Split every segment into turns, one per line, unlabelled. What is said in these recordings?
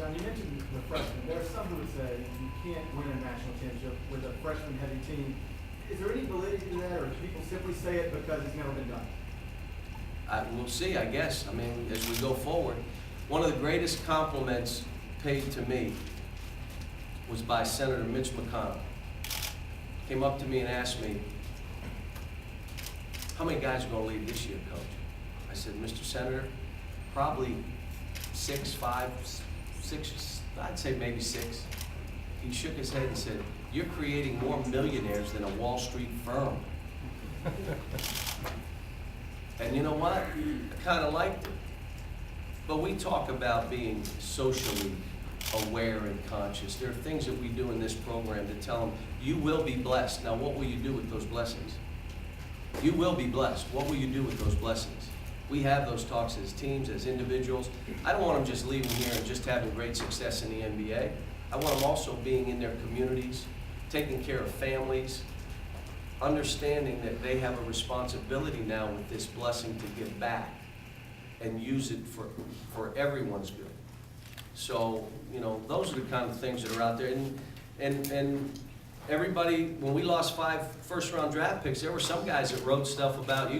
John, you mentioned the freshmen. There are some who would say you can't win a national championship with a freshman-heavy team. Is there any validity to that, or do people simply say it because it's never been done?
We'll see, I guess. I mean, as we go forward, one of the greatest compliments paid to me was by Senator Mitch McConnell. Came up to me and asked me, how many guys are going to leave this year, Coach? I said, Mr. Senator, probably 6, 5, 6, I'd say maybe 6. He shook his head and said, you're creating more millionaires than a Wall Street firm. And you know what? I kind of liked it. But we talk about being socially aware and conscious. There are things that we do in this program to tell them, you will be blessed. Now, what will you do with those blessings? You will be blessed. What will you do with those blessings? We have those talks as teams, as individuals. I don't want them just leaving here and just having great success in the NBA. I want them also being in their communities, taking care of families, understanding that they have a responsibility now with this blessing to give back and use it for everyone's good. So, you know, those are the kind of things that are out there. And everybody, when we lost 5 first-round draft picks, there were some guys that wrote stuff about you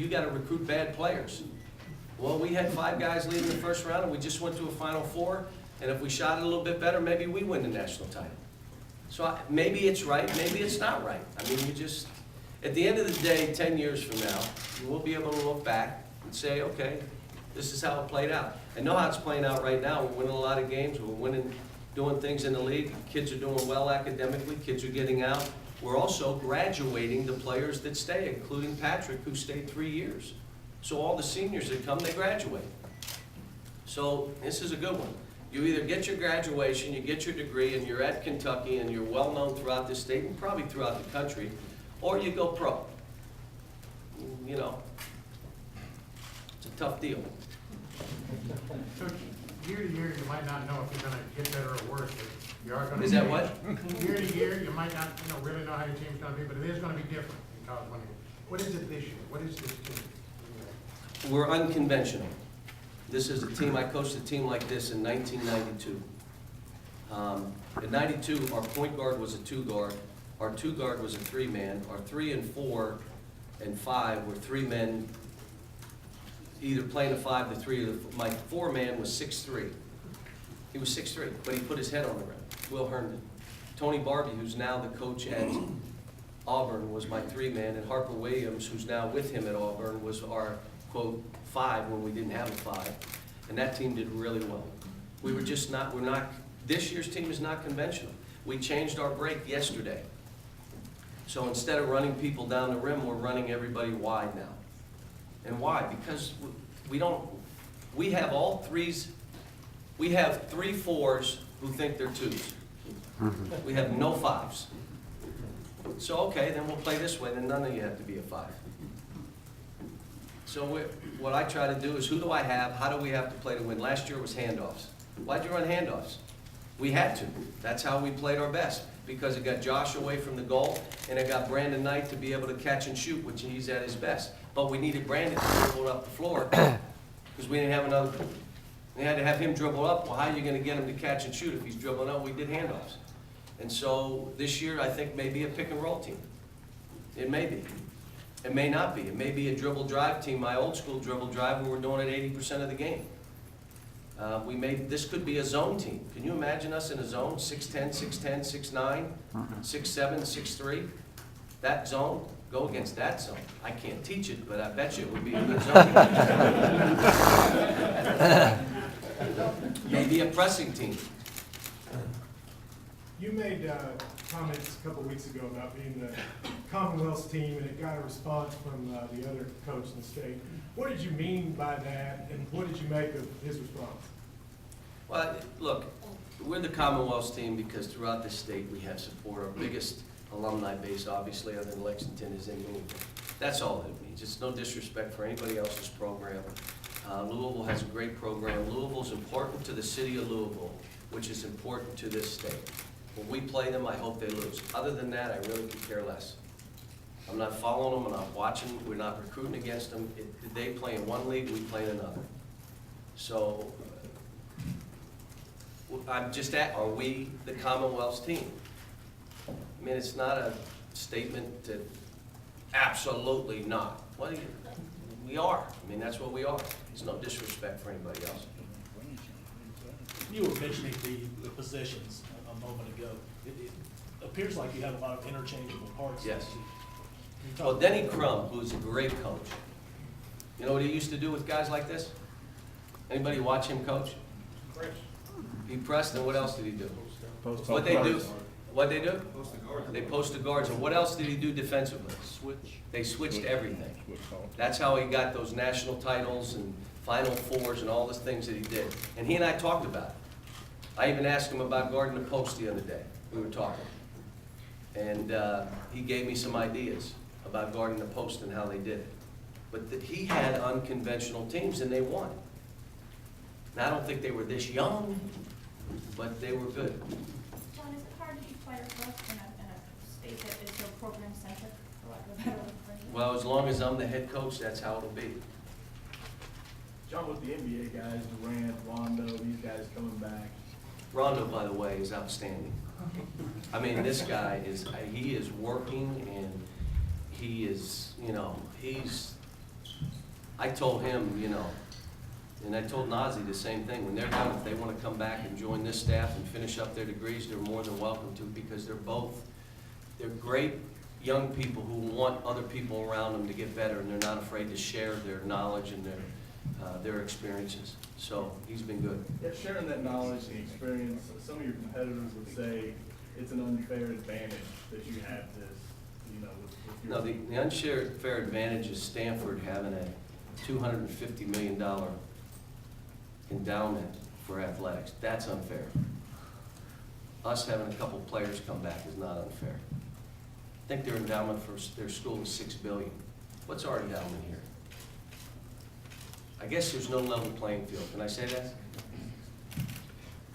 got to recruit bad players. Well, we had 5 guys leaving the first round, and we just went to a Final Four, and if we shot it a little bit better, maybe we win the national title. So maybe it's right, maybe it's not right. I mean, at the end of the day, 10 years from now, we'll be able to look back and say, okay, this is how it played out. And know how it's playing out right now. We're winning a lot of games. We're winning, doing things in the league. Kids are doing well academically. Kids are getting out. We're also graduating the players that stay, including Patrick, who stayed 3 years. So all the seniors that come, they graduate. So this is a good one. You either get your graduation, you get your degree, and you're at Kentucky, and you're well known throughout this state and probably throughout the country, or you go pro. You know, it's a tough deal.
So year to year, you might not know if you're going to get better or worse, but you are going to.
Is that what?
Year to year, you might not, really know how your team's going to be, but it is going to be different in college money. What is it this year? What is this team?
We're unconventional. This is a team, I coached a team like this in 1992. In 92, our point guard was a 2-guard. Our 2-guard was a 3-man. Our 3 and 4 and 5 were 3 men, either playing a 5 to 3. My 4-man was 6'3". He was 6'3", but he put his head on the rim. Will Herndon. Tony Barbie, who's now the coach at Auburn, was my 3-man, and Harper Williams, who's now with him at Auburn, was our, quote, 5 when we didn't have a 5. And that team did really well. This year's team is not conventional. We changed our break yesterday. So instead of running people down the rim, we're running everybody wide now. And why? Because we have all 3s. We have 3 4s who think they're 2s. We have no 5s. So, okay, then we'll play this way, then none of you have to be a 5. So what I try to do is, who do I have? How do we have to play to win? Last year was handoffs. Why'd you run handoffs? We had to. That's how we played our best, because it got Josh away from the goal, and it got Brandon Knight to be able to catch and shoot, which he's at his best. But we needed Brandon to dribble up the floor, because we didn't have another. We had to have him dribble up. Well, how are you going to get him to catch and shoot if he's dribbling up? We did handoffs. And so this year, I think maybe a pick and roll team. It may be. It may not be. It may be a dribble drive team, my old school dribble drive, where we're doing it 80% of the game. This could be a zone team. Can you imagine us in a zone? 6'10", 6'10", 6'9", 6'7", 6'3". That zone, go against that zone. I can't teach it, but I bet you it would be a good zone. Maybe a pressing team.
You made comments a couple of weeks ago about being the Commonwealth's team, and it got a response from the other coach in the state. What did you mean by that, and what did you make of his response?
Well, look, we're the Commonwealth's team because throughout the state we have support. Our biggest alumni base, obviously, other than Lexington, is in Louisville. That's all it means. It's no disrespect for anybody else's program. Louisville has a great program. Louisville's important to the city of Louisville, which is important to this state. When we play them, I hope they lose. Other than that, I really could care less. I'm not following them, I'm not watching, we're not recruiting against them. They play in one league, we play in another. So, I'm just are we the Commonwealth's team? I mean, it's not a statement that, absolutely not. Well, we are. I mean, that's what we are. There's no disrespect for anybody else.
You were mentioning the positions a moment ago. It appears like you have a lot of interchangeable parts.
Yes.
Can you talk
Well,
about
Denny
that?
Crum, who's a great coach, you know what he used to do with guys like this? Anybody watch him coach? He pressed, and what else did he do? What they do? What they do? They post the guards, and what else did he do defensively? They switched everything. That's how he got those national titles and Final Fours and all the things that he did. And he and I talked about it. I even asked him about guarding the post the other day. We were talking. And he gave me some ideas about guarding the post and how they did it. But he had unconventional teams, and they won. Now, I don't think they were this young, but they were good.
John, is it hard to be player first in a state that is so program centric, for lack of a better word?
Well, as long as I'm the head coach, that's how it'll be.
John, with the NBA guys, Durant, Rondo, these guys coming back,
Rondo, by the way, is outstanding. I mean, this guy he is working, and he is, I told him, and I told Nazi the same thing, when they're done, if they want to come back and join this staff and finish up their degrees, they're more than welcome to, because they're great young people who want other people around them to get better, and they're not afraid to share their knowledge and their experiences. So he's been good.
Yeah, sharing that knowledge and experience, some of your competitors would say it's an unfair advantage that you have this, with your.
No, the unfair advantage is Stanford having a $250 million endowment for athletics. That's unfair. Us having a couple players come back is not unfair. I think their endowment for their school is $6 billion. What's our endowment here? I guess there's no level playing field. Can I say that?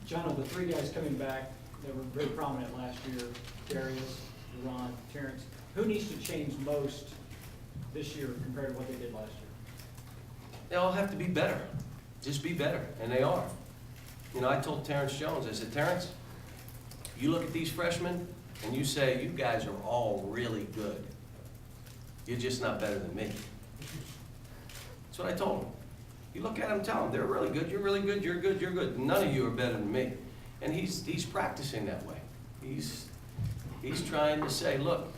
John, of the three guys coming back that were very prominent last year, Darius, Ron, Terrence, who needs to change most this year compared to what they did last year?
They all have to be better. Just be better, and they are. I told Terrence Jones, I said, Terrence, you look at these freshmen, and you say, you guys are all really good. You're just not better than me. That's what I told him. You look at them, tell them, they're really good, you're really good, you're good, you're good. None of you are better than me. And he's practicing that way. He's trying to say, look,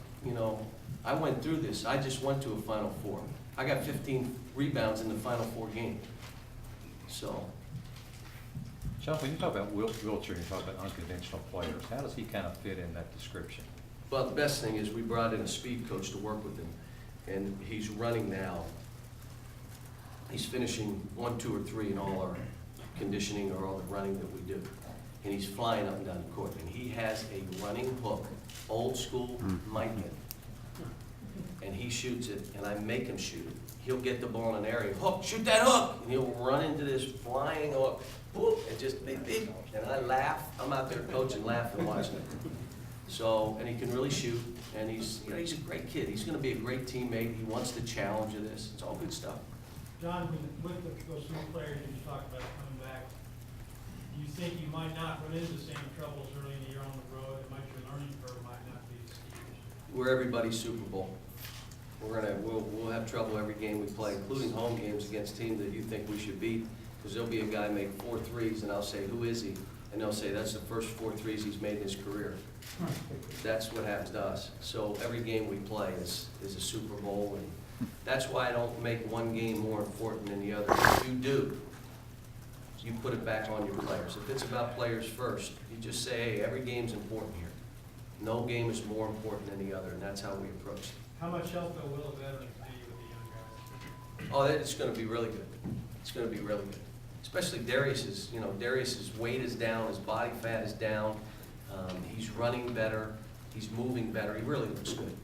I went through this. I just went to a Final Four. I got 15 rebounds in the Final Four game. So.
Sean, when you talk about Wiltshire, you talk about unconventional players, how does he kind of fit in that description?
Well, the best thing is we brought in a speed coach to work with him, and he's running now. He's finishing 1, 2, or 3 in all our conditioning or all the running that we do. And he's flying up and down the court, and he has a running hook, old school Mike Mitten. And he shoots it, and I make him shoot it. He'll get the ball in an area, hook, shoot that hook! And he'll run into this flying hook, whoop, and just beep, beep. And I laugh. I'm out there coaching, laughing, watching it. So, and he can really shoot, and he's a great kid. He's gonna be a great teammate. He wants the challenge of this. It's all good stuff.
John, with those small players that you talked about coming back, do you think you might not run into the same troubles early in the year on the road? Your learning curve might not be as steep?
We're everybody's Super Bowl. We'll have trouble every game we play, including home games against teams that you think we should beat, because there'll be a guy make 4 threes, and I'll say, who is he? And they'll say, that's the first 4 threes he's made in his career. That's what happens to us. So every game we play is a Super Bowl, and that's why I don't make one game more important than the other. If you do, you put it back on your players. If it's about players first, you just say, hey, every game's important here. No game is more important than the other, and that's how we approach it.
How much help though will a veteran be with the young guys?
Oh, it's gonna be really good. It's gonna be really good. Especially Darius's weight is down, his body fat is down. He's running better, he's moving better, he really looks good.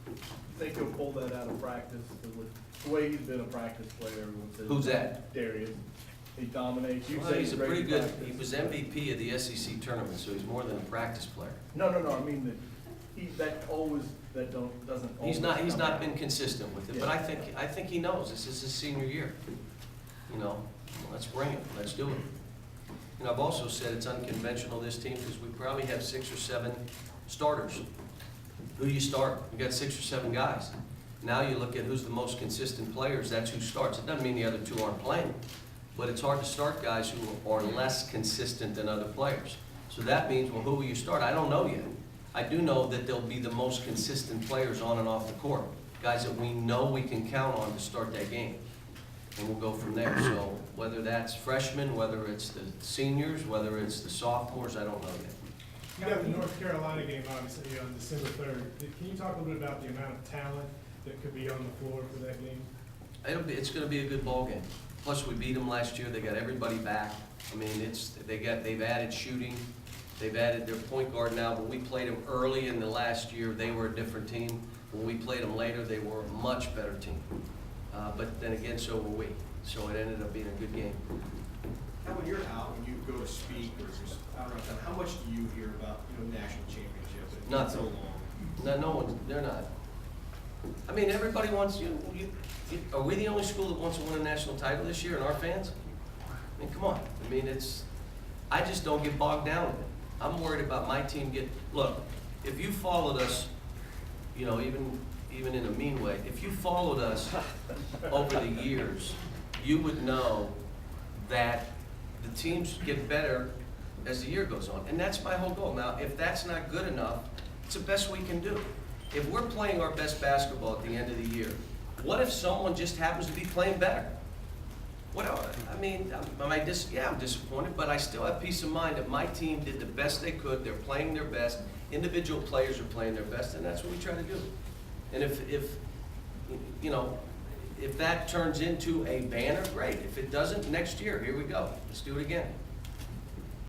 You think he'll pull that out of practice? The way he's been a practice player, everyone says.
Who's that?
Darius. He dominates. You
Well,
say
he's a pretty
great
good,
practice.
he was MVP of the SEC tournament, so he's more than a practice player.
No, I mean that doesn't always.
He's not
come out.
been consistent with it, but
Yeah.
I think he knows this is his senior year. Let's bring it, let's do it. You know, I've also said it's unconventional, this team, because we probably have 6 or 7 starters. Who do you start? You got 6 or 7 guys. Now you look at who's the most consistent players, that's who starts. It doesn't mean the other 2 aren't playing, but it's hard to start guys who are less consistent than other players. So that means, well, who will you start? I don't know yet. I do know that they'll be the most consistent players on and off the court, guys that we know we can count on to start that game. And we'll go from there. So whether that's freshmen, whether it's the seniors, whether it's the sophomores, I don't know yet.
You got the North Carolina game, obviously, on December 3rd. Can you talk a little bit about the amount of talent that could be on the floor for that game?
It's gonna be a good ball game. Plus, we beat them last year. They got everybody back. I mean, they've added shooting. They've added their point guard now. When we played them early in the last year, they were a different team. When we played them later, they were a much better team. But then again, so were we. So it ended up being a good game.
Now, when you're out, when you go to speak or just out around town, how much do you hear about, national championships? It's been so long.
No one, they're not. I mean, everybody wants, are we the only school that wants to win a national title this year, and our fans? I mean, come on. I mean, I just don't get bogged down in it. I'm worried about my team look, if you followed us, even in a mean way, if you followed us over the years, you would know that the teams get better as the year goes on. And that's my whole goal. Now, if that's not good enough, it's the best we can do. If we're playing our best basketball at the end of the year, what if someone just happens to be playing better? I'm disappointed, but I still have peace of mind that my team did the best they could. They're playing their best. Individual players are playing their best, and that's what we try to do. And if that turns into a banner, great. If it doesn't, next year, here we go. Let's do it again.